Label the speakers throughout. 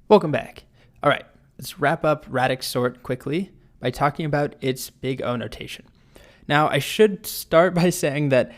Speaker 1: Welcome back. All right, let's wrap up Radix sort quickly by talking about its big O notation. Now, I should start by saying that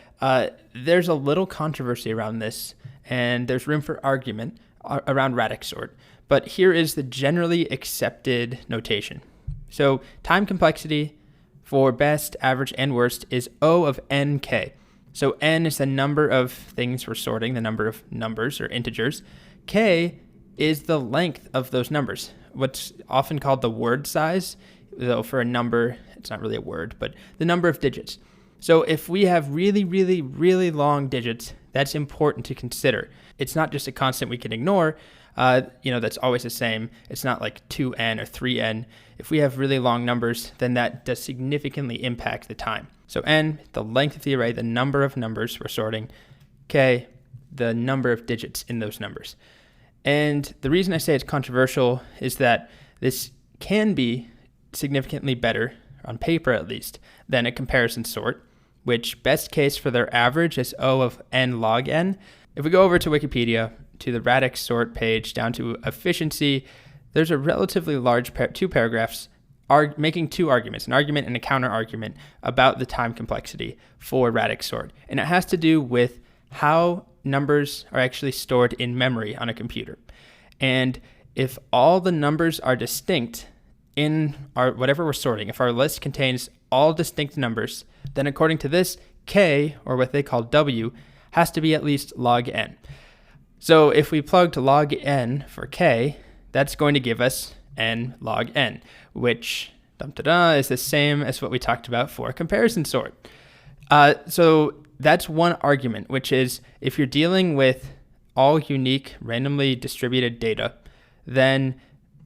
Speaker 1: there's a little controversy around this, and there's room for argument around Radix sort, but here is the generally accepted notation. So time complexity for best, average, and worst is O of nk. So n is the number of things we're sorting, the number of numbers or integers. K is the length of those numbers, what's often called the word size, though for a number, it's not really a word, but the number of digits. So if we have really, really, really long digits, that's important to consider. It's not just a constant we can ignore, that's always the same. It's not like 2n or 3n. If we have really long numbers, then that does significantly impact the time. So n, the length of the array, the number of numbers we're sorting. K, the number of digits in those numbers. And the reason I say it's controversial is that this can be significantly better, on paper at least, than a comparison sort, which best case for their average is O of n log n. If we go over to Wikipedia, to the Radix sort page, down to efficiency, there's a relatively large two paragraphs making two arguments, an argument and a counter argument about the time complexity for Radix sort. And it has to do with how numbers are actually stored in memory on a computer. And if all the numbers are distinct in our whatever we're sorting, if our list contains all distinct numbers, then according to this, K, or what they call W, has to be at least log n. So if we plugged log n for K, that's going to give us n log n, which is the same as what we talked about for a comparison sort. So that's one argument, which is if you're dealing with all unique, randomly distributed data, then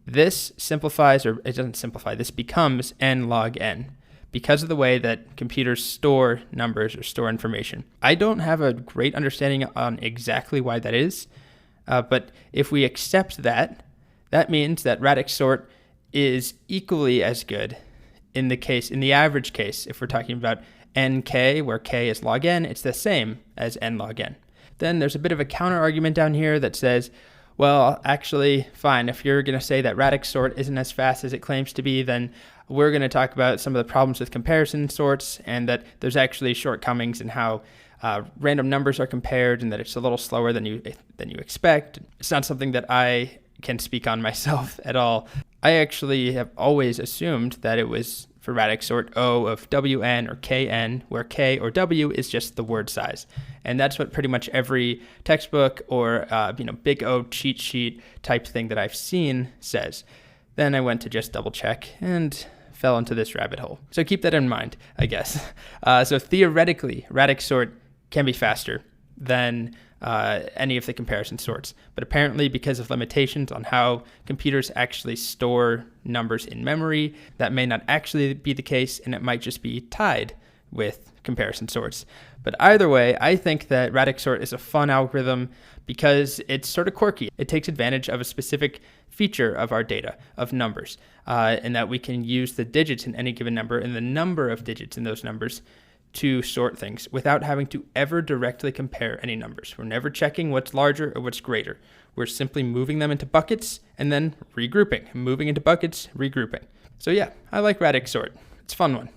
Speaker 1: this simplifies, or it doesn't simplify, this becomes n log n because of the way that computers store numbers or store information. I don't have a great understanding on exactly why that is, but if we accept that, that means that Radix sort is equally as good in the average case. If we're talking about nk, where k is log n, it's the same as n log n. Then there's a bit of a counter argument down here that says, well, actually, fine, if you're going to say that Radix sort isn't as fast as it claims to be, then we're going to talk about some of the problems with comparison sorts and that there's actually shortcomings in how random numbers are compared and that it's a little slower than you expect. It's not something that I can speak on myself at all. I actually have always assumed that it was for Radix sort O of wn or kn, where k or w is just the word size. And that's what pretty much every textbook or big O cheat sheet type thing that I've seen says. Then I went to just double check and fell into this rabbit hole. So keep that in mind, I guess. So theoretically, Radix sort can be faster than any of the comparison sorts. But apparently, because of limitations on how computers actually store numbers in memory, that may not actually be the case, and it might just be tied with comparison sorts. But either way, I think that Radix sort is a fun algorithm because it's sort of quirky. It takes advantage of a specific feature of our data, of numbers, and that we can use the digits in any given number and the number of digits in those numbers to sort things without having to ever directly compare any numbers. We're never checking what's larger or what's greater. We're simply moving them into buckets and then regrouping, moving into buckets, regrouping. So yeah, I like Radix sort. It's a fun one.